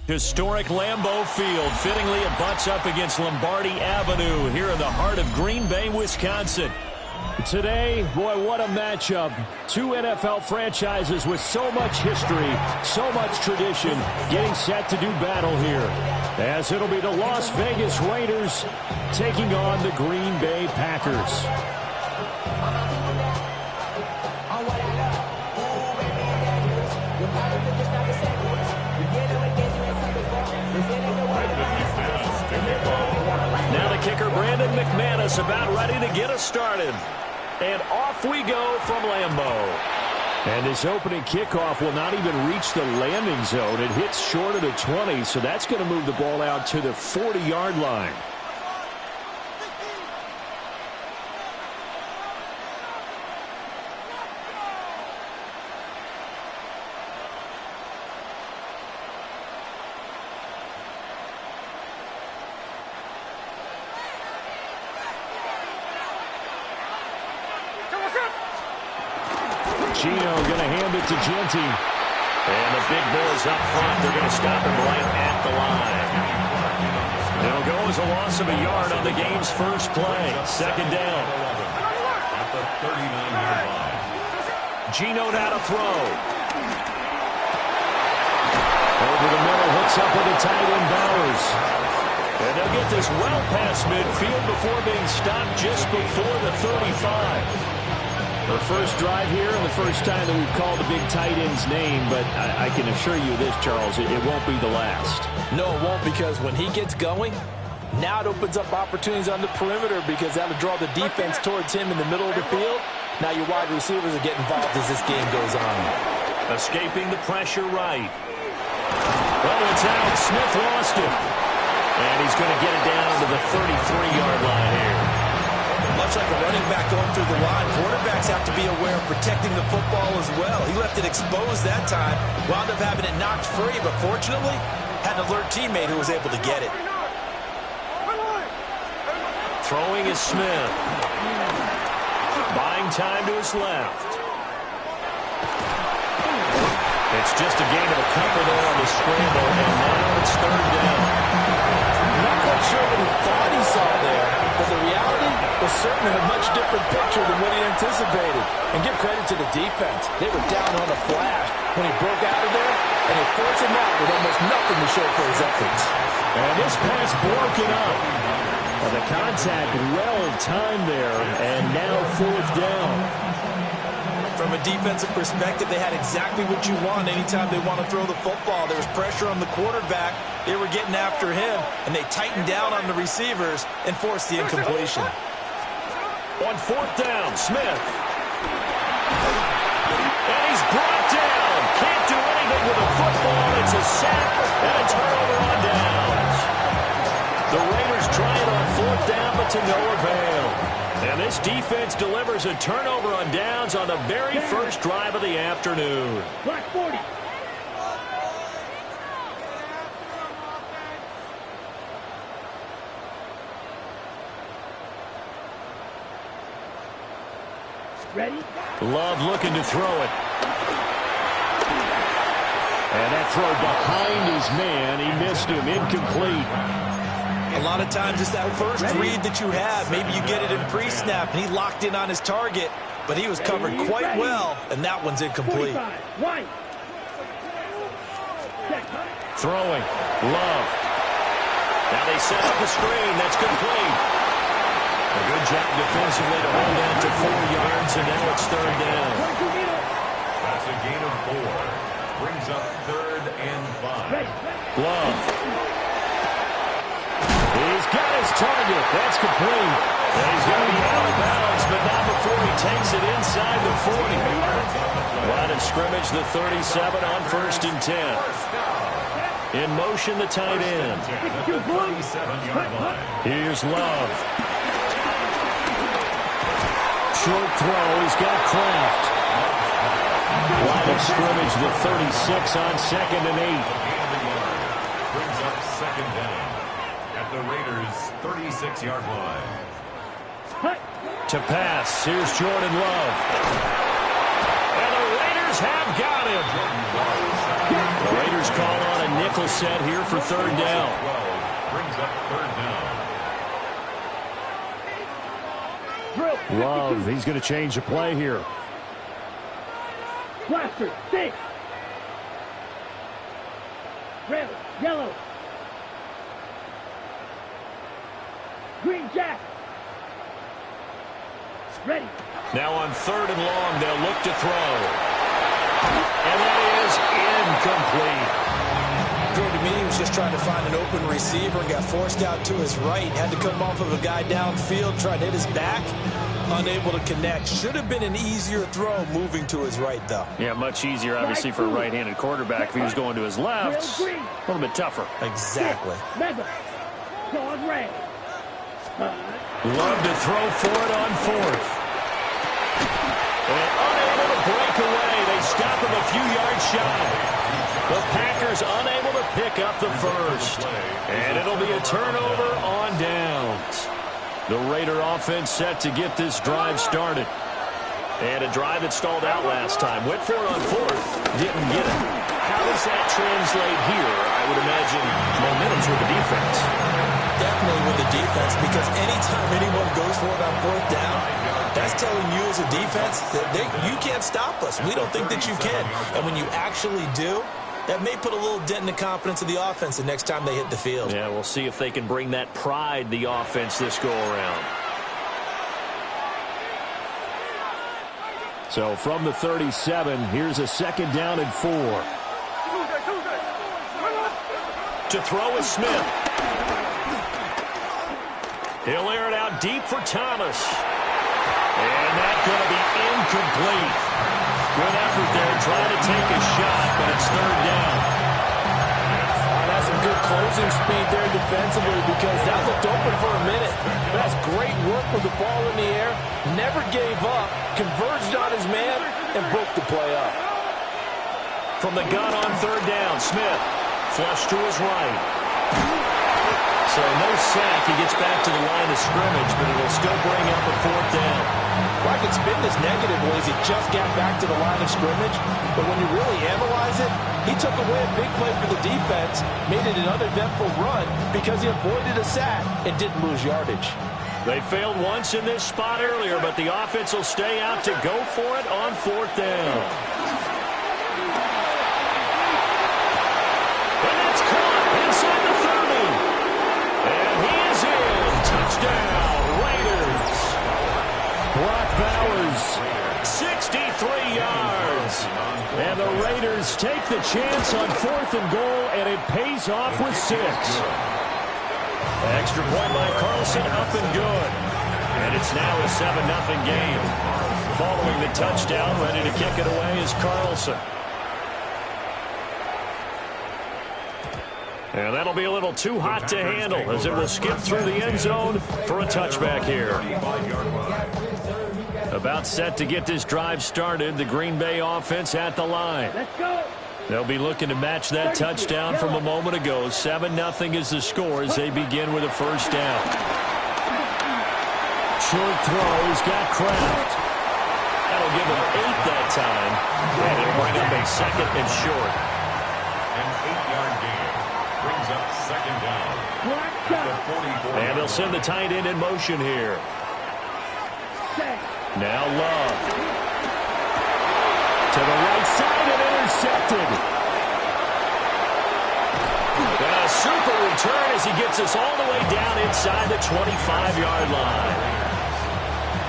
Historic Lambeau Field. Fittingly, it butts up against Lombardi Avenue here in the heart of Green Bay, Wisconsin. Today, boy, what a matchup. Two NFL franchises with so much history, so much tradition, getting set to do battle here. As it'll be the Las Vegas Raiders taking on the Green Bay Packers. Now the kicker, Brandon McManus, about ready to get us started. And off we go from Lambeau. And his opening kickoff will not even reach the landing zone. It hits short of the 20, so that's going to move the ball out to the 40-yard line. Gino going to hand it to Jeanty. And the big boys up front. They're going to stop him right at the line. It'll go as a loss of a yard on the game's first play. Second down. At the 39-yard line. Gino now to throw. Over the middle, hooks up with the tight end Bowers. And they'll get this well past midfield before being stopped just before the 35. Our first drive here and the first time that we've called the big tight end's name, but I can assure you this, Charles, it won't be the last. No, it won't, because when he gets going, now it opens up opportunities on the perimeter because that'll draw the defense towards him in the middle of the field. Now your wide receivers are getting involved as this game goes on. Escaping the pressure right. Well, it's out. Smith lost it. And he's going to get it down to the 33-yard line here. Much like a running back going through the line, quarterbacks have to be aware of protecting the football as well. He left it exposed that time, wound up having it knocked free, but fortunately, had an alert teammate who was able to get it. Throwing is Smith. Buying time to his left. It's just a gain of a couple there on the scramble, and now it's third down. Not quite sure what he thought he saw there, but the reality was certainly a much different picture than what he anticipated. And give credit to the defense. They were down on a flash when he broke out of there, and they forced him out with almost nothing to show for his efforts. And this pass broken up. Well, the contact well timed there, and now fourth down. From a defensive perspective, they had exactly what you want anytime they want to throw the football. There was pressure on the quarterback. They were getting after him, and they tightened down on the receivers and forced the incompletion. On fourth down, Smith. And he's brought down. Can't do anything with the football. It's a sack and a turnover on downs. The Raiders try it on fourth down, but to no avail. And this defense delivers a turnover on downs on the very first drive of the afternoon. Black 40. Ready? Love looking to throw it. And that throw behind his man. He missed him. Incomplete. A lot of times it's that first read that you have. Maybe you get it in pre-snap, and he locked in on his target, but he was covered quite well, and that one's incomplete. Throwing. Love. Now they set up the screen. That's complete. A good job defensively to hold on to 4 yards, and now it's third down. That's a gain of 4. Brings up 3rd and 5. Love. He's got his target. That's complete. And he's going to be out of bounds, but not before he takes it inside the 40. Line of scrimmage, the 37 on 1st and 10. In motion, the tight end. Here's Love. Short throw. He's got Kraft. Line of scrimmage, the 36 on 2nd and 8. Brings up 2nd down at the Raiders' 36-yard line. To pass, here's Jordan Love. And the Raiders have got him. The Raiders call on a mechanical set here for third down. 12 brings up third down. Love, he's going to change the play here. Blaster, 6. Red, yellow. Green jack. Ready. Now on third and long, they'll look to throw. And that is incomplete. Appeared to me he was just trying to find an open receiver and got forced out to his right. Had to come off of a guy downfield, try to hit his back. Unable to connect. Should have been an easier throw moving to his right, though. Yeah, much easier, obviously, for a right-handed quarterback. If he was going to his left, a little bit tougher. Exactly. Mega. Dog red. Love to throw for it on fourth. And unable to break away. They stop him a few yards shy. The Packers unable to pick up the first. And it'll be a turnover on downs. The Raider offense set to get this drive started. And a drive that stalled out last time. Went for it on fourth. Didn't get it. How does that translate here? I would imagine momentum's with the defense. Definitely with the defense, because anytime anyone goes for it on fourth down, that's telling you as a defense that you can't stop us. We don't think that you can. And when you actually do, that may put a little dent in the confidence of the offense the next time they hit the field. Yeah, we'll see if they can bring that pride, the offense, this go-around. So from the 37, here's a second down and 4. To throw is Smith. He'll air it out deep for Thomas. And that's going to be incomplete. Good effort there, trying to take a shot, but it's third down. That's some good closing speed there defensively, because that looked open for a minute. That's great work with the ball in the air. Never gave up, converged on his man, and broke the play up. From the gun on third down, Smith flush to his right. So no sack. He gets back to the line of scrimmage, but it'll still bring up a fourth down. Well, I could spin this negative ways. He just got back to the line of scrimmage. But when you really analyze it, he took away a big play for the defense, made it an uneventful run because he avoided a sack and didn't lose yardage. They failed once in this spot earlier, but the offense will stay out to go for it on fourth down. And that's caught inside the 30. And he is in. Touchdown, Raiders. Brock Bowers, 63 yards. And the Raiders take the chance on fourth and goal, and it pays off with 6. Extra point by Carlson, up and good. And it's now a 7-0 game. Following the touchdown, ready to kick it away is Carlson. And that'll be a little too hot to handle as it will skip through the end zone for a touchback here. About set to get this drive started, the Green Bay offense at the line. Let's go. They'll be looking to match that touchdown from a moment ago. 7-0 is the score as they begin with a first down. Short throw, he's got Kraft. That'll give him 8 that time. And it'll bring up a second and short. An 8-yard gain brings up second down. At the 44. And they'll send the tight end in motion here. Now Love. To the right side and intercepted. And a super return as he gets us all the way down inside the 25-yard line.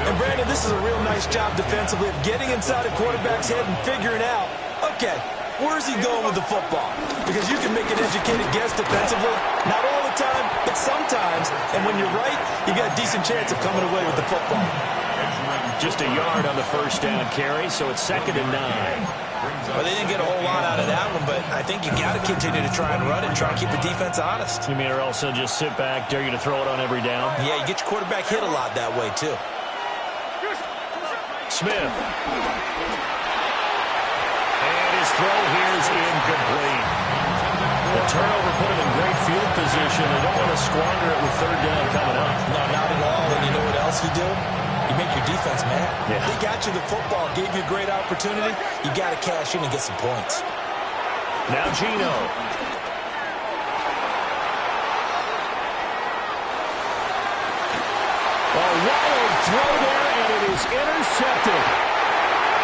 And Brandon, this is a real nice job defensively of getting inside a quarterback's head and figuring out, okay, where's he going with the football? Because you can make an educated guess defensively, not all the time, but sometimes. And when you're right, you got a decent chance of coming away with the football. Just a yard on the first down carry, so it's 2nd and 9. Well, they didn't get a whole lot out of that one, but I think you got to continue to try and run it and try and keep the defense honest. You mean or else they'll just sit back, dare you to throw it on every down? Yeah, you get your quarterback hit a lot that way, too. Smith. And his throw here is incomplete. The turnover put him in great field position. They don't want to squander it with third down coming up. No, not at all. And you know what else you do? You make your defense mad. Yeah. They got you the football, gave you a great opportunity. You got to cash in and get some points. Now Geno. wild throw there, and it is intercepted.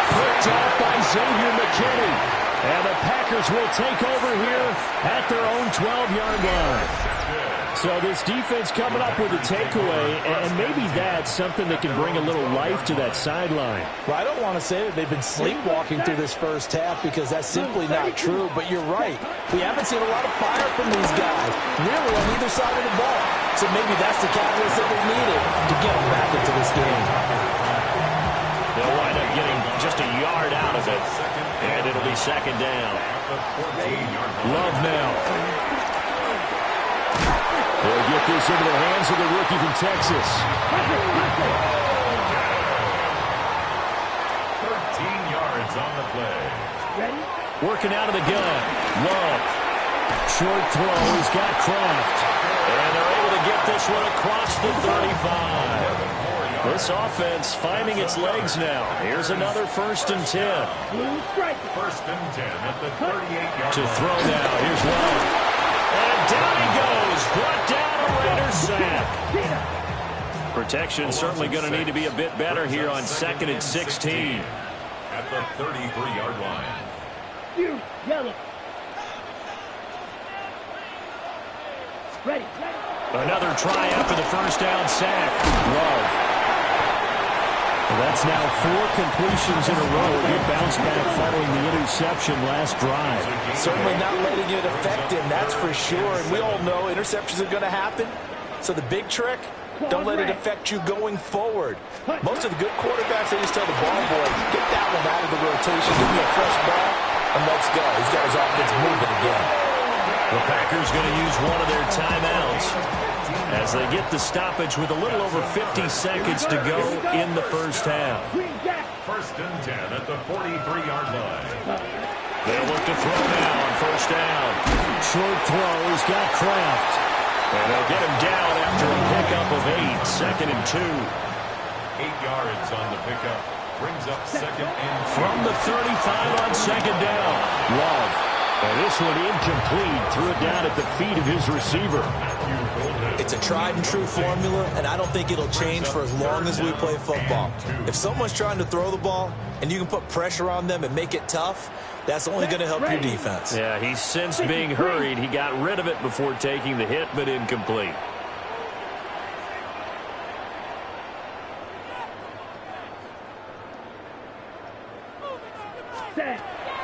Picked out by Xavier McKinney. And the Packers will take over here at their own 12-yard line. So this defense coming up with a takeaway, and maybe that's something that can bring a little life to that sideline. Well, I don't want to say that they've been sleepwalking through this first half because that's simply not true, but you're right. We haven't seen a lot of fire from these guys, really on either side of the ball. So maybe that's the catalyst that they needed to get them back into this game. They'll wind up getting just a yard out of it, and it'll be second down. Love now. They'll get this into the hands of the rookie from Texas. 13 yards on the play. Ready? Working out of the gun. Love. Short throw. He's got Kraft. And they're able to get this one across the 35. This offense finding its legs now. Here's another 1st and 10. First and 10 at the 38-yard To line. throw now. Here's Love. And down he goes. Brought down a Raiders sack. Protection certainly going to need to be a bit better here on 2nd and 16. At the 33-yard line. You, yellow. Ready. Another try after the first down sack. Love. Well, that's now 4 completions in a row. Good bounce back following the interception last drive. Certainly not letting it affect him, that's for sure. And we all know interceptions are going to happen. So the big trick, don't let it affect you going forward. Most of the good quarterbacks, they just tell the ball boy, get that one out of the rotation, give me a fresh ball, and let's go. He's got his offense moving again. The Packers going to use one of their timeouts as they get the stoppage with a little over 50 seconds to go in the first half. First and 10 at the 43-yard line. They'll look to throw now on first down. Short throw. He's got Kraft. And they'll get him down after a pickup of 8. 2nd and 2. 8 yards on the pickup. Brings up 2nd and 2. From the 35 on 2nd down. Love. And this one incomplete. Threw it down at the feet of his receiver. It's a tried-and-true formula, and I don't think it'll change for as long as we play football. If someone's trying to throw the ball and you can put pressure on them and make it tough, that's only going to help your defense. Yeah, he's since being hurried. He got rid of it before taking the hit, but incomplete.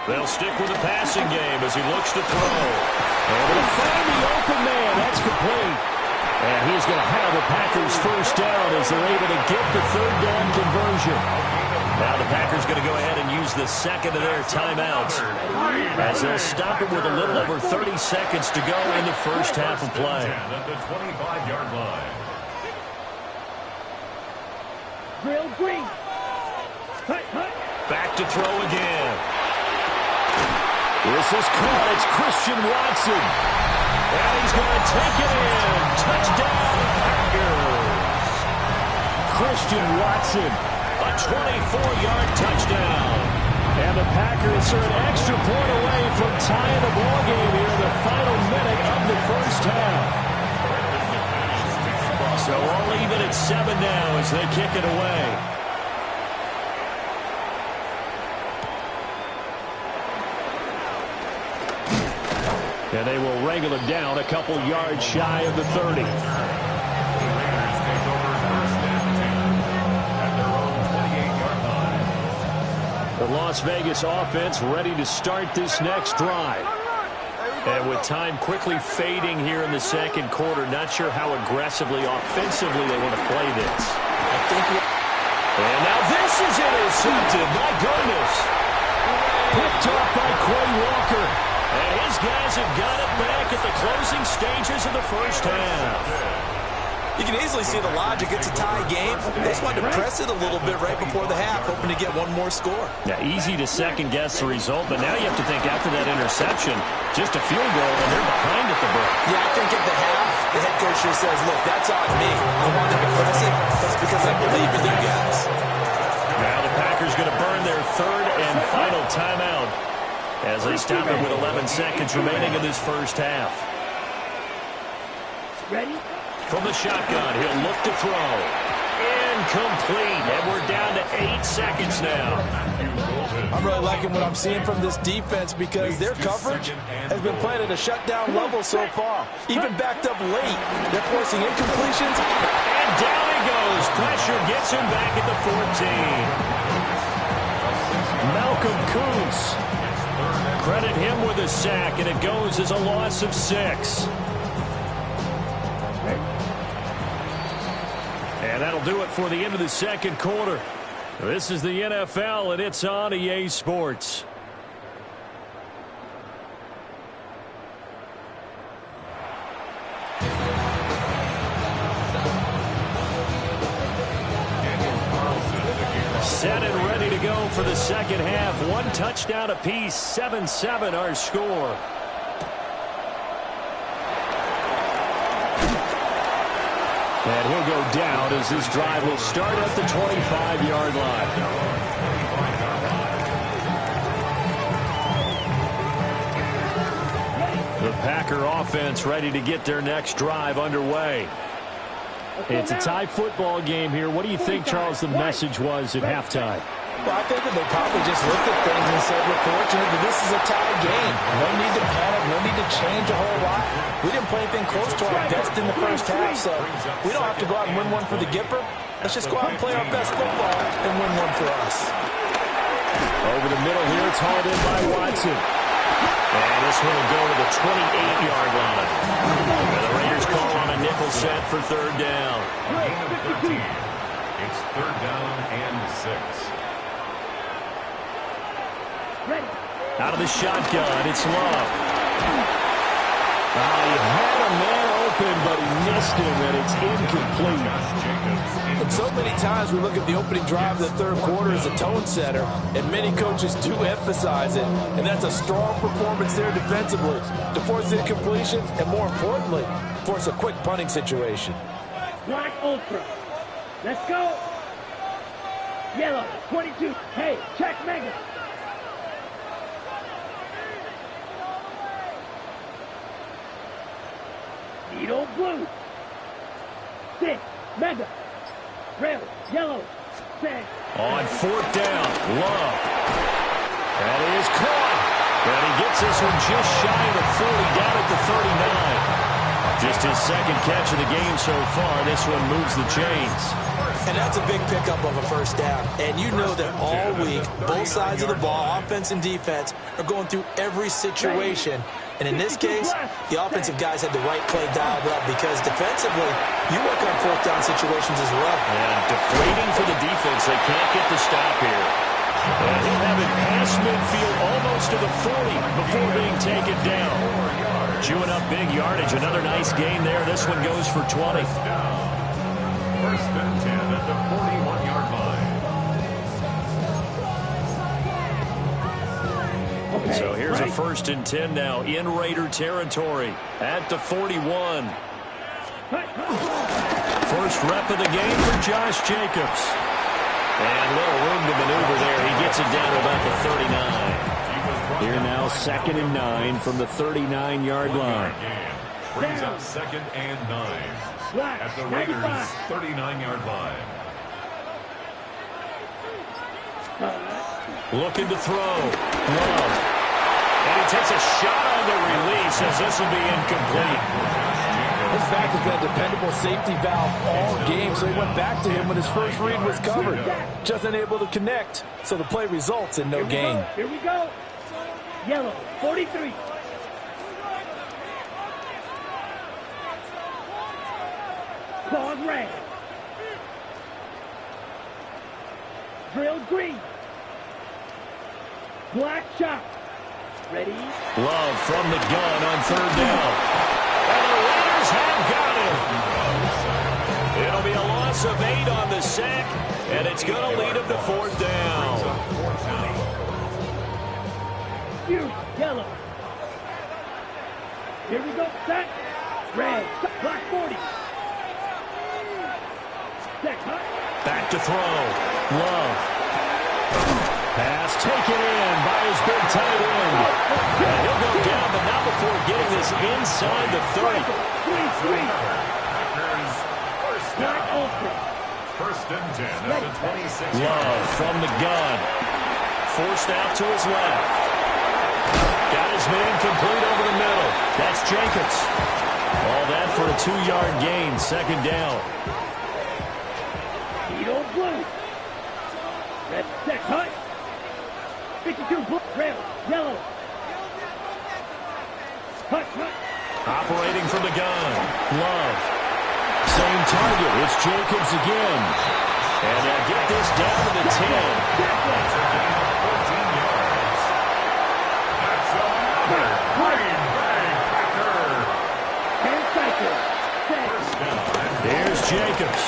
They'll stick with the passing game as he looks to throw. Able to find the open man. That's complete. And he's going to have the Packers first down as they're able to get the 3rd down conversion. Now the Packers going to go ahead and use the second of their timeouts as they'll stop it with a little over 30 seconds to go in the first half of play. At the 25-yard line. Drill green. Hut, hut. Back to throw again. This is caught. It's Christian Watson. And he's going to take it in. Touchdown, Packers. Christian Watson, a 24-yard touchdown. And the Packers are an extra point away from tying the ball game here in the final minute of the first half. So all even at 7 now as they kick it away. And they will wrangle him down a couple yards shy of the 30. The Las Vegas offense ready to start this next drive. And with time quickly fading here in the second quarter, not sure how aggressively, offensively they want to play this. And now this is intercepted. My goodness. Picked up by Quay Walker. And his guys have got it back at the closing stages of the first half. You can easily see the logic. It's a tie game. They just wanted to press it a little bit right before the half, hoping to get one more score. Yeah, easy to second-guess the result, but now you have to think after that interception, just a field goal, and they're behind at the break. Yeah, I think at the half, the head coach just says, look, that's on me. I wanted to press it. That's because I believe in you guys. Now the Packers going to burn their 3rd and final timeout as they stop it with 11 seconds remaining in this first half. Ready? From the shotgun, he'll look to throw. incomplete, and we're down to 8 seconds now. I'm really liking what I'm seeing from this defense because their coverage has been playing at a shutdown level so far. Even backed up late, they're forcing incompletions. And down he goes. Pressure gets him back at the 14. Malcolm Kuntz. Credit him with a sack, and it goes as a loss of 6. And that'll do it for the end of the second quarter. This is the NFL, and it's on EA Sports. Set and ready to go for the second half. 1 touchdown apiece, 7-7 our score. And he'll go down as this drive will start at the 25-yard line. The Packer offense ready to get their next drive underway. It's a tie football game here. What do you think, Charles, the message was at halftime? Well, I think that they probably just looked at things and said, we're fortunate that this is a tie game. No need to panic, no need to change a whole lot. We didn't play anything close to our best in the first half, so we don't have to go out and win one for the Gipper. Let's just go out and play our best football and win one for us. Over the middle here, it's hauled in by Watson. And this one will go to the 28-yard line. And the Raiders call on a nickel set for third down. Gain of 13. It's third down and 6. Out of the shotgun, it's Love. He had a man open, but he missed him, and it's incomplete. And so many times we look at the opening drive of the third quarter as a tone setter, and many coaches do emphasize it, and that's a strong performance there defensively to force incompletion and, more importantly, force a quick punting situation. Black Ultra. Let's go. Yellow, 22. Hey, check Mega. Needle blue. 6. Mega. Red, yellow. 6. On fourth down, Love. That is caught. And he gets this one just shy of the 40, down at the 39. Just his second catch of the game so far. This one moves the chains. And that's a big pickup of a first down. And you know that all week, both sides of the ball, offense and defense, are going through every situation. And in this case, the offensive guys had the right play dialed up because defensively, you work on fourth down situations as well. And deflating for the defense. They can't get the stop here. And he'll have it past midfield almost to the 40 before being taken down. Chewing up big yardage. Another nice gain there. This one goes for 20. First and 10 at the 41-yard line. So here's a first and 10 now in Raider territory at the 41. First rep of the game for Josh Jacobs. And little room to maneuver there. He gets it down to about the 39. Here now, 2nd and 9 from the 39-yard line. Brings up 2nd and 9 at the Raiders' 39-yard line. Looking to throw. Love. And he takes a shot on the release as this will be incomplete. This back has been a dependable safety valve all game, so he went back to him when his first read was covered. Just unable to connect, so the play results in no gain. Here we go. Yellow, 43. Claws red. Drilled green. Black shot. Ready? Love from the gun on third down. And the Raiders have got him. It'll be a loss of 8 on the sack, and it's going to lead him to fourth down. Yellow. Here we go. Set. Red. Black 40. Set. Back to throw. Love. Pass taken in by his big tight end. And he'll go down, but not before getting this inside the 30. Black Ultra. First and 10 at the 26. Love from the gun. Forced out to his left. Got his man complete over the middle. That's Jacobs. All that for a 2-yard gain, second down. Edo blue. Red set cut. 52 blue. Red, yellow. Cut. Operating from the gun. Love. Same target. It's Jacobs again. And they'll get this down to the 10. That's a gain of 14 yards. That's another Green Bay Packer. And cycle. First down. There's Jacobs.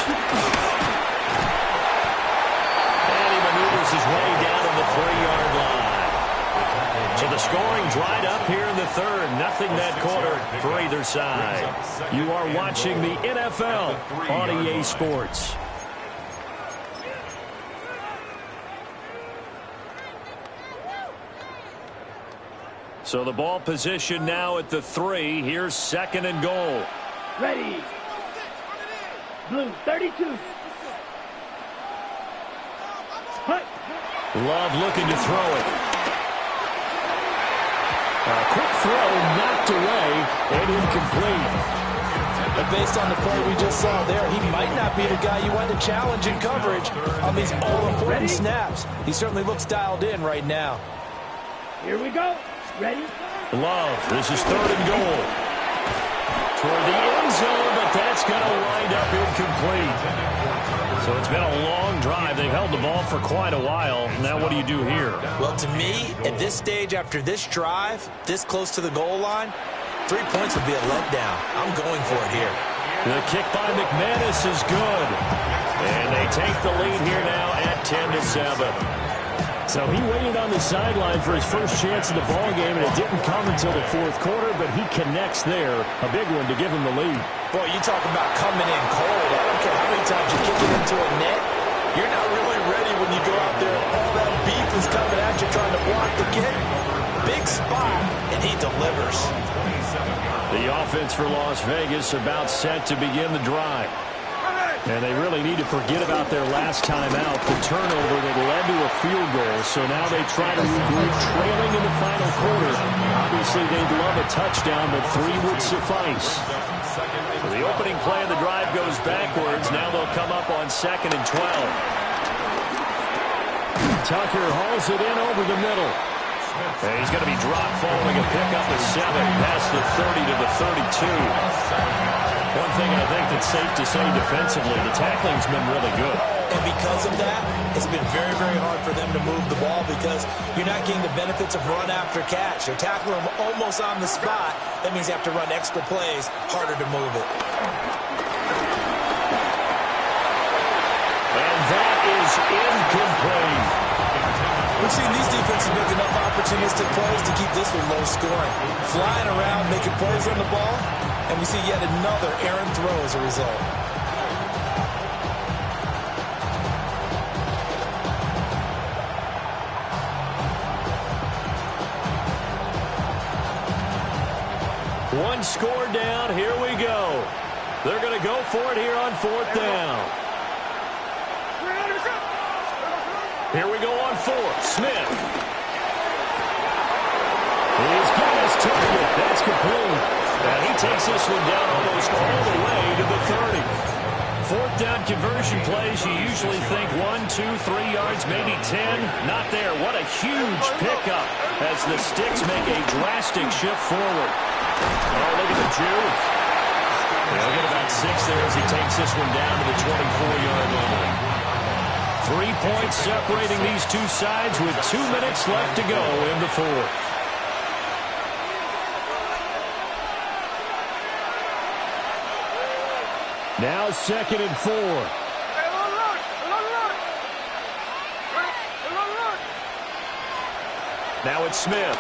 And he maneuvers his way down to the 3-yard line. So the scoring dried up here in the third. Nothing that quarter for either side. You are watching the NFL on EA Sports. So the ball position now at the 3. Here's second and goal. Ready. Blue 32. Cut. Love looking to throw it. A quick throw knocked away and incomplete. But based on the play we just saw there, he might not be the guy you want to challenge in coverage on these all-important snaps. He certainly looks dialed in right now. Here we go. Ready. Love, this is third and goal. Toward the end zone, but that's going to wind up incomplete. So it's been a long drive. They've held the ball for quite a while. Now what do you do here? Well, to me, at this stage after this drive, this close to the goal line, 3 points would be a letdown. I'm going for it here. The kick by McManus is good. And they take the lead here now at 10-7. So he waited on the sideline for his first chance of the ball game, and it didn't come until the fourth quarter, but he connects there. A big one to give him the lead. Boy, you talk about coming in cold. I don't care how many times you kick it into a net. You're not really ready when you go out there. All that beef is coming at you trying to block the kick. Big spot, and he delivers. The offense for Las Vegas about set to begin the drive. And they really need to forget about their last time out, the turnover that led to a field goal. So now they try to regroup, trailing in the final quarter. Obviously, they'd love a touchdown, but 3 would suffice. So the opening play of the drive goes backwards. Now they'll come up on 2nd and 12. Tucker hauls it in over the middle. And he's going to be dropped following a pickup of 7 past the 30 to the 32. One thing I think that's safe to say defensively, the tackling's been really good. And because of that, it's been very, very hard for them to move the ball because you're not getting the benefits of run after catch. You're tackling them almost on the spot. That means you have to run extra plays, harder to move it. And that is incomplete. We've seen these defenses make enough opportunistic plays to keep this one low scoring. Flying around, making plays on the ball, and we see yet another errant throw as a result. One score down. Here we go. They're going to go for it here on 4th down. Here we go on 4th. Smith. He's got his target. That's complete. And he takes this one down almost all the way to the 30. 4th down conversion plays, you usually think 1, 2, 3 yards, maybe 10. Not there. What a huge pickup as the Sticks make a drastic shift forward. Oh, look at the juke. They'll get about 6 there as he takes this one down to the 24-yard line. 3 points separating these two sides with 2 minutes left to go in the 4th. Now 2nd and 4. Now it's Smith.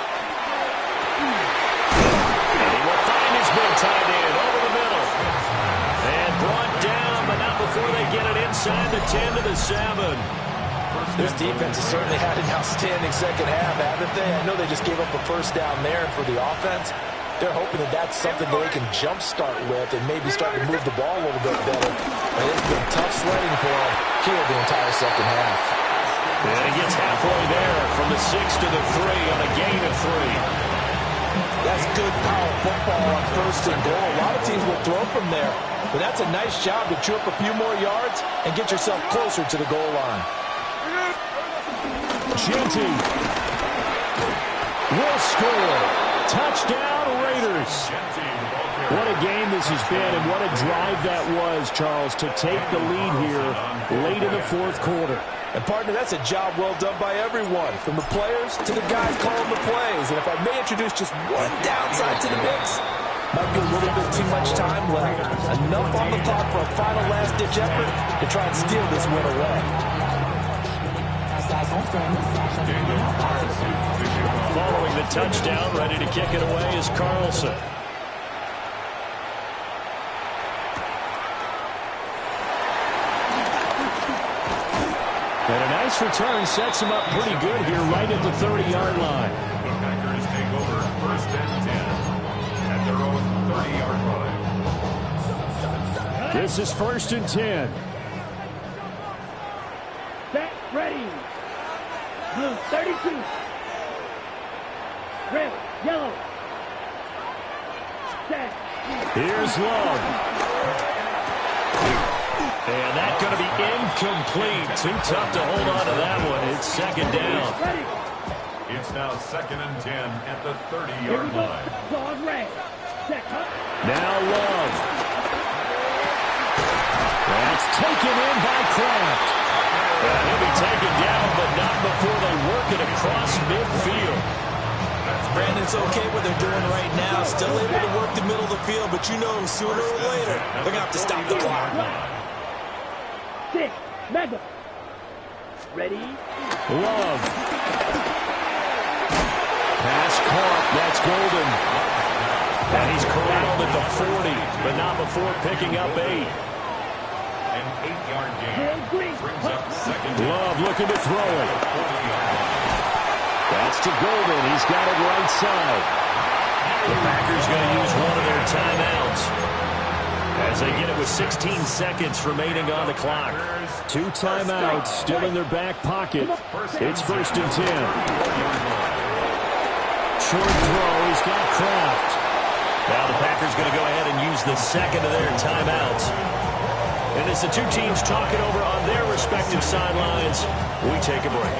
And he will find his big tight end over the middle. And brought down, but not before they get it inside the 10 to the 7. This defense has certainly had an outstanding second half, haven't they? I know they just gave up a first down there for the offense. They're hoping that that's something that they can jumpstart with and maybe start to move the ball a little bit better. But it's been tough sledding for them here the entire second half. And he gets halfway there from the 6 to the 3 on a gain of 3. That's good power football on first and goal. A lot of teams will throw from there, but that's a nice job to chew up a few more yards and get yourself closer to the goal line. Jeanty will score. Touchdown, Raiders. What a game this has been, and what a drive that was, Charles, to take the lead here late in the fourth quarter. And, partner, that's a job well done by everyone, from the players to the guys calling the plays. And if I may introduce just one downside to the mix, might be a little bit too much time left. Enough on the clock for a final last-ditch effort to try and steal this win away. Following the touchdown, ready to kick it away is Carlson. And a nice return sets him up pretty good here right at the 30-yard line. The Packers take over first and 10 at their own 30-yard line. This is first and 10. Set, ready. Blue 32. Red, yellow. Set. Here's Love. And that's going to be incomplete. Too tough to hold on to that one. It's second down. Ready. It's now second and 10 at the Here we 30-yard go. line. Dog red. Set, cut. Now Love. That's taken in by Kraft. He'll be taken down, but not before they work it across midfield. Brandon, it's okay what they're doing right now. Still able to work the middle of the field, but you know sooner or later they're going to have to stop the clock. 6, mega. Ready. Love. Pass caught. That's Golden. And he's corralled at the 40, but not before picking up 8. An 8-yard gain brings up second down. Love looking to throw it. That's to Golden. He's got it right side. The Packers going to use one of their timeouts as they get it with 16 seconds remaining on the clock. 2 timeouts still in their back pocket. It's first and 10. Short throw. He's got Kraft. Now the Packers going to go ahead and use the second of their timeouts. And as the two teams talking over on their respective sidelines, we take a break.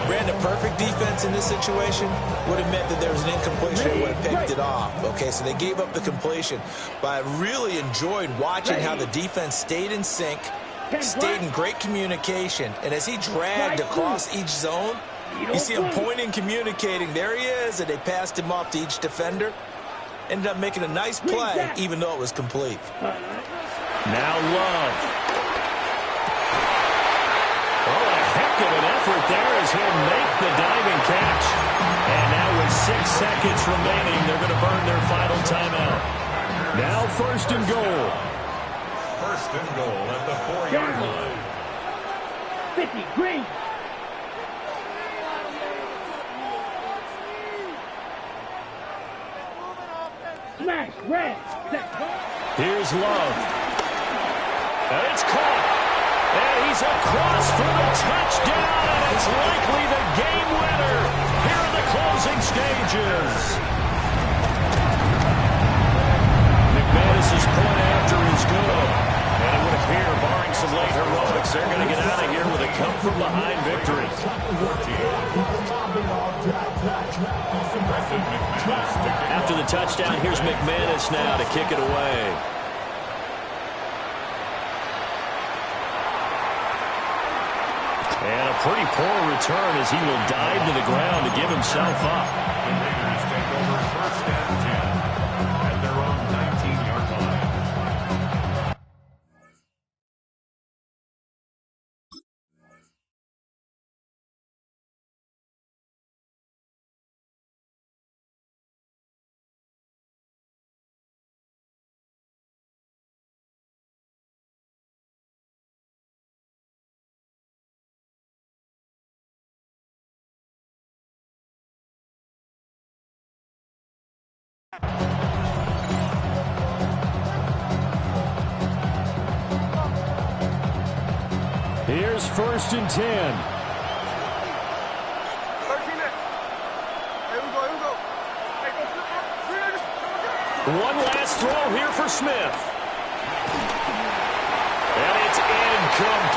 Brandon, perfect defense in this situation would have meant that there was an incompletion and would have picked it off. Okay, so they gave up the completion. But I really enjoyed watching how the defense stayed in sync, stayed in great communication. And as he dragged across each zone, you see him pointing, communicating. There he is, and they passed him off to each defender. Ended up making a nice play, even though it was complete. Now Love. Oh, a heck of an effort there as he'll make the diving catch. And now with 6 seconds remaining, they're going to burn their final timeout. Now first and goal. First and goal at the 4-yard line. 50, green. Smash, red. Set. Here's Love. And it's caught. And he's across for the touchdown, and it's likely the game winner here in the closing stages. McManus's point after is good. And it would appear, barring some late heroics, they're going to get out of here with a come-from-behind victory. After the touchdown, here's McManus now to kick it away. And a pretty poor return as he will dive to the ground to give himself up. The Raiders take over first and 10 at their own 19-yard line. Here's 1st and 10. One last throw here for Smith. And it's incomplete.